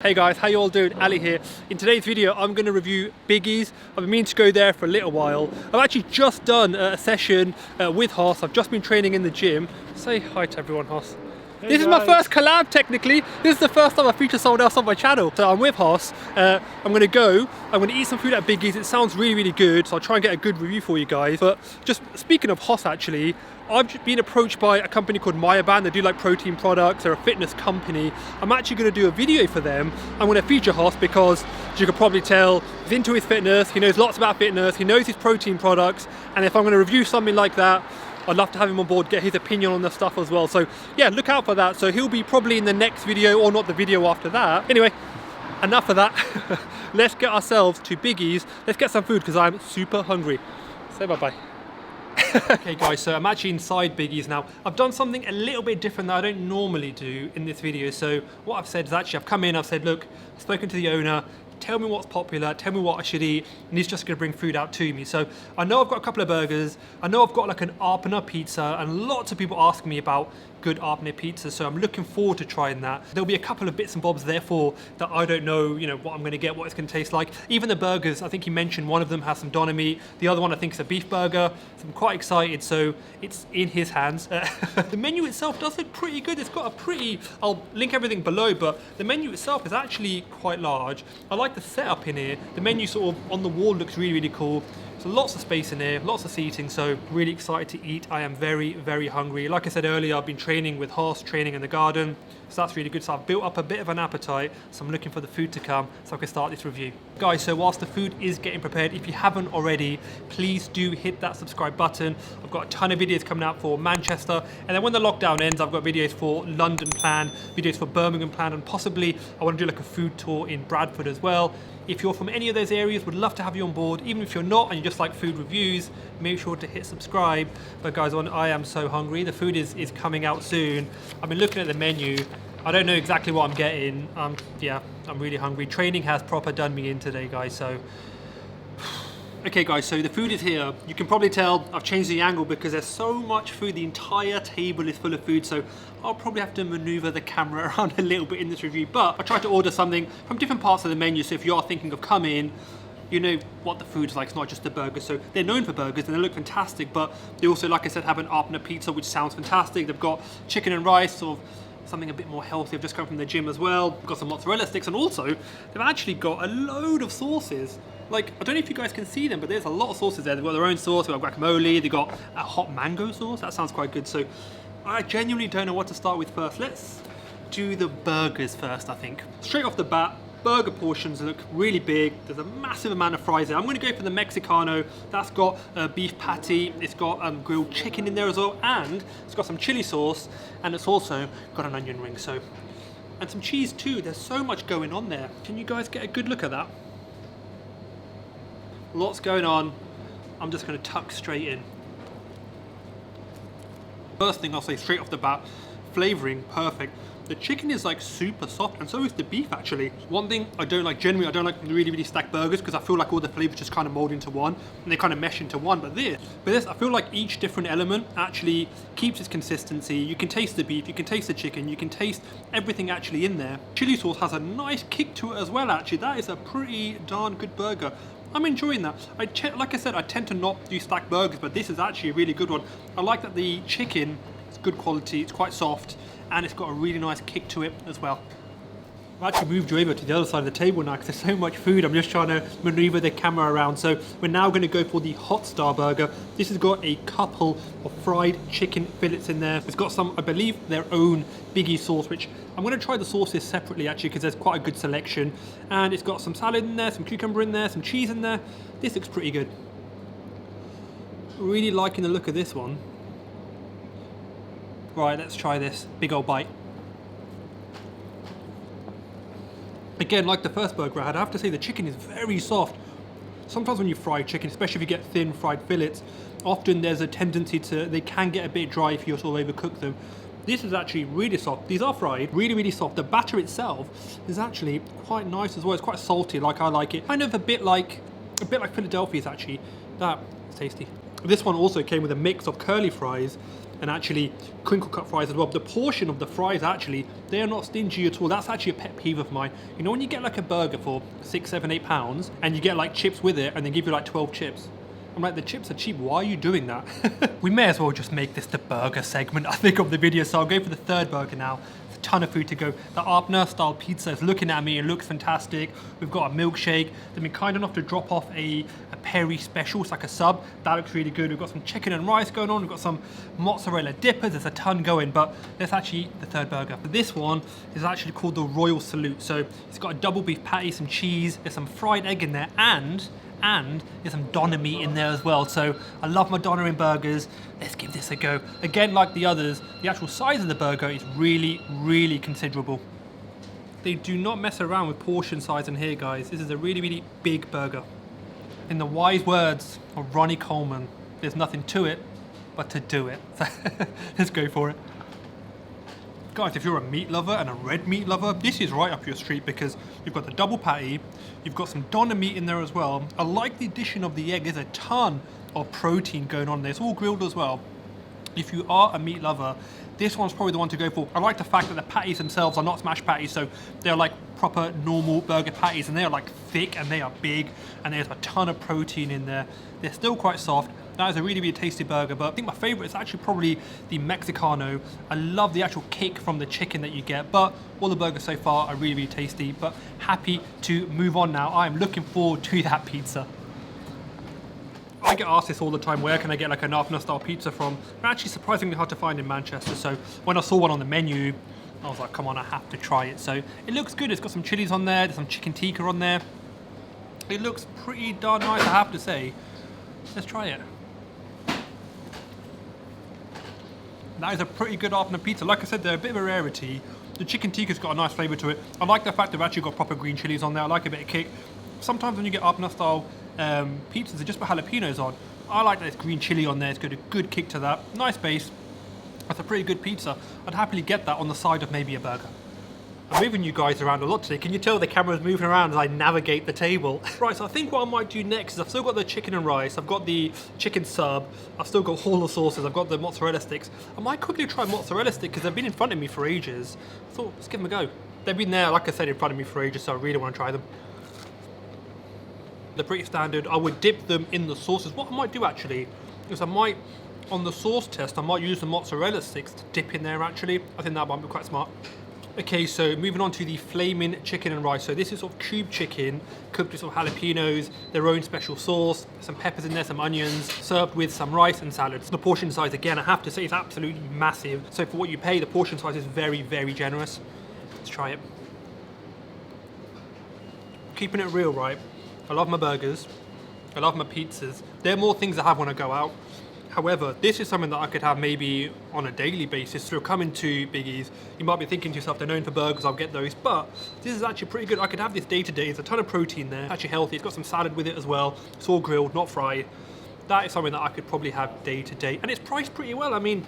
Hey guys, how you all doing? Ali here. In today's video, I'm going to review Biggy's. I've been meaning to go there for a little while. I've actually just done a session with Hoss. I've just been training in the gym. Say hi to everyone, Hoss. Hey this guys. Is my first collab, technically. This is the first time I feature someone else on my channel. So I'm with Hoss. I'm going to eat some food at Biggy's. It sounds really, really good. So I'll try and get a good review for you guys. But just speaking of Hoss, actually, I've been approached by a company called Band. They do like protein products. They're a fitness company. I'm actually going to do a video for them. I'm going to feature Hoss because, as you can probably tell, he's into his fitness. He knows lots about fitness. He knows his protein products. And if I'm going to review something like that, I'd love to have him on board, get his opinion on the stuff as well. So yeah, look out for that. So he'll be probably in the next video or not the video after that. Anyway, enough of that. Let's get ourselves to Biggy's. Let's get some food because I'm super hungry. Say bye-bye. Okay guys, so I'm actually inside Biggy's now. I've done something a little bit different that I don't normally do in this video. So what I've said is actually I've come in, I've said, look, I've spoken to the owner, tell me what's popular, tell me what I should eat, and he's just gonna bring food out to me. So I know I've got a couple of burgers, I know I've got like an Apna pizza, and lots of people ask me about good Apna pizza, so I'm looking forward to trying that. There'll be a couple of bits and bobs therefore that I don't know, what I'm gonna get, what it's gonna taste like. Even the burgers, I think he mentioned one of them has some doner meat, the other one I think is a beef burger, so I'm quite excited, so it's in his hands. The menu itself does look pretty good. It's got a pretty, I'll link everything below, but the menu itself is actually quite large. I like the setup in here. The menu sort of on the wall looks really, really cool. So lots of space in here, lots of seating, so really excited to eat. I am very, very hungry. Like I said earlier, I've been training with Hoss, training in the garden, so that's really good. So I've built up a bit of an appetite, so I'm looking for the food to come so I can start this review. Guys, so whilst the food is getting prepared, if you haven't already, please do hit that subscribe button. I've got a ton of videos coming out for Manchester, and then when the lockdown ends, I've got videos for London planned, videos for Birmingham planned, and possibly I want to do like a food tour in Bradford as well. If you're from any of those areas, would love to have you on board. Even if you're not and you just like food reviews, make sure to hit subscribe. But guys, I am so hungry. The food is coming out soon. I've been looking at the menu. I don't know exactly what I'm getting. Yeah, I'm really hungry. Training has proper done me in today, guys, so. Okay guys, so the food is here. You can probably tell I've changed the angle because there's so much food. The entire table is full of food, so I'll probably have to maneuver the camera around a little bit in this review, but I tried to order something from different parts of the menu, so if you are thinking of coming, you know what the food's like. It's not just the burgers. So they're known for burgers and they look fantastic, but they also, like I said, have an Apna pizza, which sounds fantastic. They've got chicken and rice, sort of something a bit more healthy. I've just come from the gym as well. We've got some mozzarella sticks, and also they've actually got a load of sauces. Like, I don't know if you guys can see them, but there's a lot of sauces there. They've got their own sauce, they've got guacamole, they've got a hot mango sauce. That sounds quite good. So I genuinely don't know what to start with first. Let's do the burgers first, I think. Straight off the bat, burger portions look really big. There's a massive amount of fries there. I'm gonna go for the Mexicano. That's got a beef patty, it's got grilled chicken in there as well, and it's got some chili sauce, and it's also got an onion ring, so, and some cheese too. There's so much going on there. Can you guys get a good look at that? Lots going on. I'm just gonna tuck straight in. First thing I'll say straight off the bat, flavoring perfect. The chicken is like super soft, and so is the beef actually. One thing I don't like, generally I don't like really, really stacked burgers because I feel like all the flavors just kind of mold into one and they kind of mesh into one. But this, I feel like each different element actually keeps its consistency. You can taste the beef, you can taste the chicken, you can taste everything actually in there. Chili sauce has a nice kick to it as well actually. That is a pretty darn good burger. I'm enjoying that. Like I said, I tend to not do stacked burgers, but this is actually a really good one. I like that the chicken is good quality, it's quite soft, and it's got a really nice kick to it as well. I've actually moved you over to the other side of the table now because there's so much food. I'm just trying to maneuver the camera around. So we're now going to go for the Hot Star burger. This has got a couple of fried chicken fillets in there. It's got some, I believe, their own Biggy sauce, which I'm going to try the sauces separately actually because there's quite a good selection. And it's got some salad in there, some cucumber in there, some cheese in there. This looks pretty good. Really liking the look of this one. Right, let's try this. Big old bite. Again, like the first burger I had, I have to say the chicken is very soft. Sometimes when you fry chicken, especially if you get thin fried fillets, often there's a tendency they can get a bit dry if you sort of overcook them. This is actually really soft. These are fried, really, really soft. The batter itself is actually quite nice as well. It's quite salty, like I like it. Kind of a bit like Philadelphia's actually. That is tasty. This one also came with a mix of curly fries and actually crinkle cut fries as well. But the portion of the fries actually, they are not stingy at all. That's actually a pet peeve of mine. You know when you get like a burger for £6, £7, £8 and you get like chips with it and they give you like 12 chips? I'm like, the chips are cheap, why are you doing that? We may as well just make this the burger segment, I think, of the video. So I'll go for the third burger now. There's a ton of food to go. The Apna style pizza is looking at me, it looks fantastic. We've got a milkshake. They've been kind enough to drop off a peri special, it's like a sub. That looks really good. We've got some chicken and rice going on. We've got some mozzarella dippers. There's a ton going, but that's actually the third burger. But this one is actually called the Royal Salute. So it's got a double beef patty, some cheese, there's some fried egg in there, and there's some doner meat in there as well. So I love my doner in burgers. Let's give this a go. Again, like the others, the actual size of the burger is really, really considerable. They do not mess around with portion size in here, guys. This is a really, really big burger. In the wise words of Ronnie Coleman, there's nothing to it but to do it. So let's go for it. Guys, if you're a meat lover and a red meat lover, this is right up your street because you've got the double patty, you've got some doner meat in there as well. I like the addition of the egg. There's a ton of protein going on there. It's all grilled as well. If you are a meat lover, this one's probably the one to go for. I like the fact that the patties themselves are not smashed patties, so they're like proper normal burger patties, and they are like thick and they are big, and there's a ton of protein in there. They're still quite soft. That is a really, really tasty burger, but I think my favorite is actually probably the Mexicano. I love the actual kick from the chicken that you get, but all the burgers so far are really, really tasty, but happy to move on now. I'm looking forward to that pizza. I get asked this all the time, where can I get like an Apna style pizza from? They're actually surprisingly hard to find in Manchester, so when I saw one on the menu, I was like, come on, I have to try it. So it looks good. It's got some chilies on there, there's some chicken tikka on there. It looks pretty darn nice, I have to say. Let's try it. That is a pretty good Apna pizza. Like I said, they're a bit of a rarity. The chicken tikka's got a nice flavour to it. I like the fact they've actually got proper green chilies on there. I like a bit of kick. Sometimes when you get Apna style pizzas, they just put jalapenos on. I like that there's green chili on there. It's got a good kick to that. Nice base. That's a pretty good pizza. I'd happily get that on the side of maybe a burger. I'm moving you guys around a lot today. Can you tell the camera's moving around as I navigate the table? Right, so I think what I might do next is I've still got the chicken and rice, I've got the chicken sub, I've still got all the sauces, I've got the mozzarella sticks. I might quickly try mozzarella stick because they've been in front of me for ages. I thought, let's give them a go. They've been there, like I said, in front of me for ages, so I really want to try them. They're pretty standard. I would dip them in the sauces. What I might do actually is I might, on the sauce test, I might use the mozzarella sticks to dip in there actually. I think that might be quite smart. Okay, so moving on to the Flamin Chicken and Rice. So this is sort of cube chicken, cooked with sort of jalapenos, their own special sauce, some peppers in there, some onions, served with some rice and salads. The portion size, again, I have to say, is absolutely massive. So for what you pay, the portion size is very, very generous. Let's try it. Keeping it real, right? I love my burgers. I love my pizzas. They're more things I have when I go out. However, this is something that I could have maybe on a daily basis. So coming to Biggy's, you might be thinking to yourself, they're known for burgers, I'll get those. But this is actually pretty good. I could have this day to day. There's a ton of protein there. It's actually healthy. It's got some salad with it as well. It's all grilled, not fried. That is something that I could probably have day to day. And it's priced pretty well. I mean,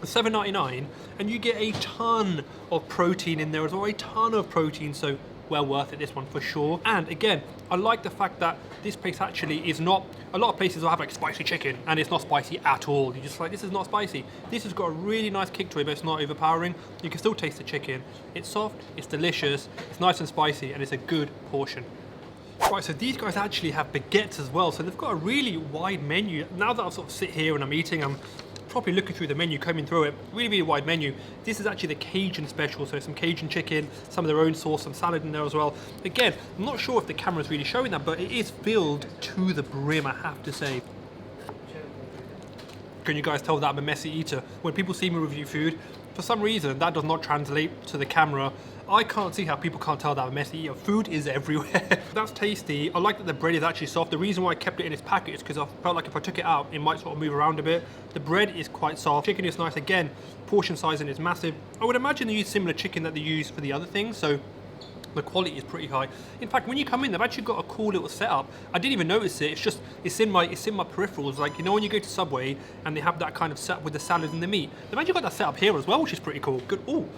$7.99, and you get a ton of protein in there as well. A ton of protein. So well worth it, this one for sure. And again, I like the fact that this place actually is not, a lot of places will have like spicy chicken and it's not spicy at all. You're just like, this is not spicy. This has got a really nice kick to it, but it's not overpowering. You can still taste the chicken. It's soft, it's delicious, it's nice and spicy, and it's a good portion. Right, so these guys actually have baguettes as well. So they've got a really wide menu. Now that I've sort of sit here and I'm eating, I'm properly looking through the menu, combing through it. Really, really wide menu. This is actually the Cajun Special, so some Cajun chicken, some of their own sauce, some salad in there as well. Again, I'm not sure if the camera's really showing that, but it is filled to the brim, I have to say. Can you guys tell that I'm a messy eater? When people see me review food, for some reason that does not translate to the camera. I can't see how people can't tell that I'm a messy eater. Food is everywhere. That's tasty. I like that the bread is actually soft. The reason why I kept it in its packet is because I felt like if I took it out, it might sort of move around a bit. The bread is quite soft. Chicken is nice. Again, portion sizing is massive. I would imagine they use similar chicken that they use for the other things, so the quality is pretty high. In fact, when you come in, they've actually got a cool little setup. I didn't even notice it. It's in my peripherals. Like, you know, when you go to Subway and they have that kind of setup with the salad and the meat, they've actually got that set up here as well, which is pretty cool. Good. Ooh.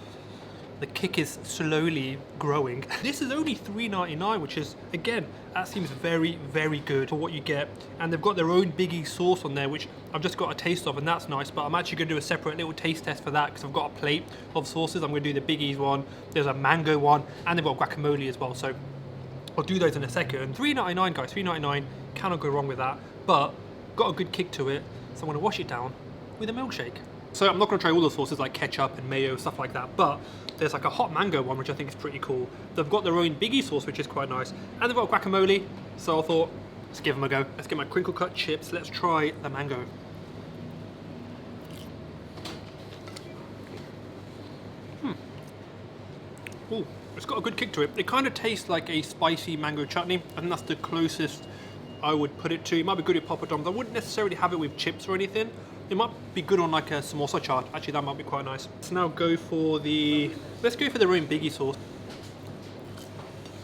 the kick is slowly growing. This is only $3.99, which is, again, that seems very, very good for what you get. And they've got their own Biggy sauce on there, which I've just got a taste of, and that's nice. But I'm actually going to do a separate little taste test for that because I've got a plate of sauces. I'm going to do the Biggies one, there's a mango one, and they've got guacamole as well. So I'll do those in a second. $3.99, guys, $3.99. Cannot go wrong with that. But got a good kick to it, so I'm going to wash it down with a milkshake. So I'm not going to try all the sauces like ketchup and mayo, stuff like that, but there's like a hot mango one, which I think is pretty cool. They've got their own Biggy sauce, which is quite nice. And they've got guacamole, so I thought, let's give them a go. Let's get my crinkle cut chips. Let's try the mango. Ooh, it's got a good kick to it. It kind of tastes like a spicy mango chutney. I think that's the closest I would put it to. It might be good with poppadoms. I wouldn't necessarily have it with chips or anything. It might be good on like a samosa chaat. Actually, that might be quite nice. Let's now go for let's go for the own Biggy sauce.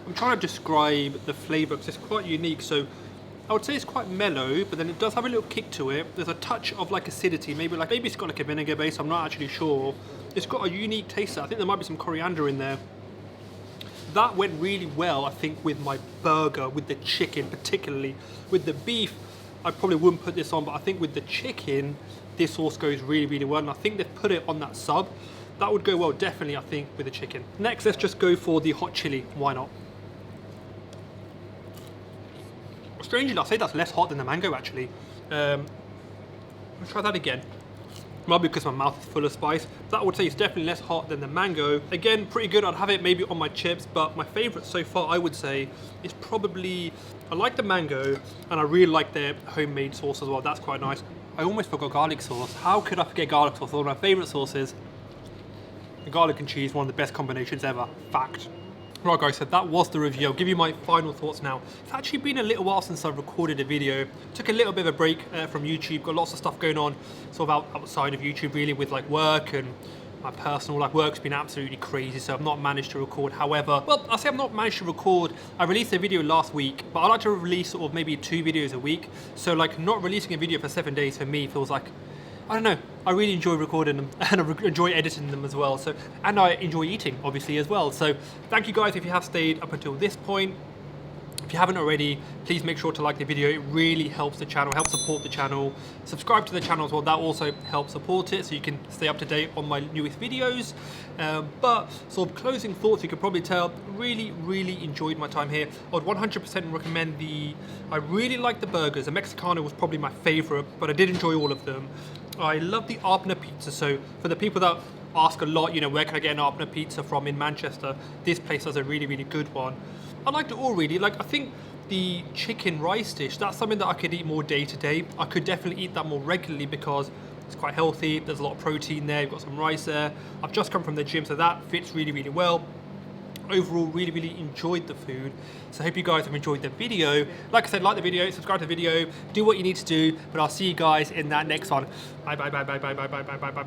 I'm trying to describe the flavour because it's quite unique. So I would say it's quite mellow, but then it does have a little kick to it. There's a touch of like acidity, maybe it's got like a vinegar base. I'm not actually sure. It's got a unique taste. I think there might be some coriander in there. That went really well, I think, with my burger, with the chicken particularly. With the beef, I probably wouldn't put this on, but I think with the chicken, this sauce goes really, really well. And I think they've put it on that sub. That would go well, definitely, I think, with the chicken. Next, let's just go for the hot chili. Why not? Strangely, I'll say that's less hot than the mango, actually. I'll try that again. Maybe because my mouth is full of spice. That would say it's definitely less hot than the mango. Again, pretty good. I'd have it maybe on my chips, but my favorite so far, I would say, is probably, I like the mango, and I really like their homemade sauce as well. That's quite nice. I almost forgot garlic sauce. How could I forget garlic sauce? One of my favorite sauces. The garlic and cheese, one of the best combinations ever. Fact. Right guys, so that was the review. I'll give you my final thoughts now. It's actually been a little while since I've recorded a video. Took a little bit of a break from YouTube. Got lots of stuff going on sort of outside of YouTube really, with like work and my personal life. Work's been absolutely crazy, so I've not managed to record. However, well, I'll say I've not managed to record. I released a video last week, but I like to release sort of maybe 2 videos a week. So like not releasing a video for 7 days for me feels like, I don't know, I really enjoy recording them and I enjoy editing them as well. So, and I enjoy eating, obviously, as well. So thank you guys if you have stayed up until this point. If you haven't already, please make sure to like the video. It really helps the channel, helps support the channel. Subscribe to the channel as well. That also helps support it so you can stay up to date on my newest videos. But sort of closing thoughts, you could probably tell, really, really enjoyed my time here. I would 100% recommend I really like the burgers. The Mexicano was probably my favorite, but I did enjoy all of them. I love the Apna pizza. So for the people that ask a lot, you know, where can I get an Apna pizza from in Manchester? This place has a really, really good one. I liked it all really. Like, I think the chicken rice dish, that's something that I could eat more day to day. I could definitely eat that more regularly because it's quite healthy. There's a lot of protein there. You've got some rice there. I've just come from the gym, so that fits really, really well. Overall, really, really enjoyed the food. So I hope you guys have enjoyed the video. Like I said, like the video, subscribe to the video, do what you need to do, but I'll see you guys in that next one. Bye, bye, bye, bye, bye, bye, bye, bye, bye, bye.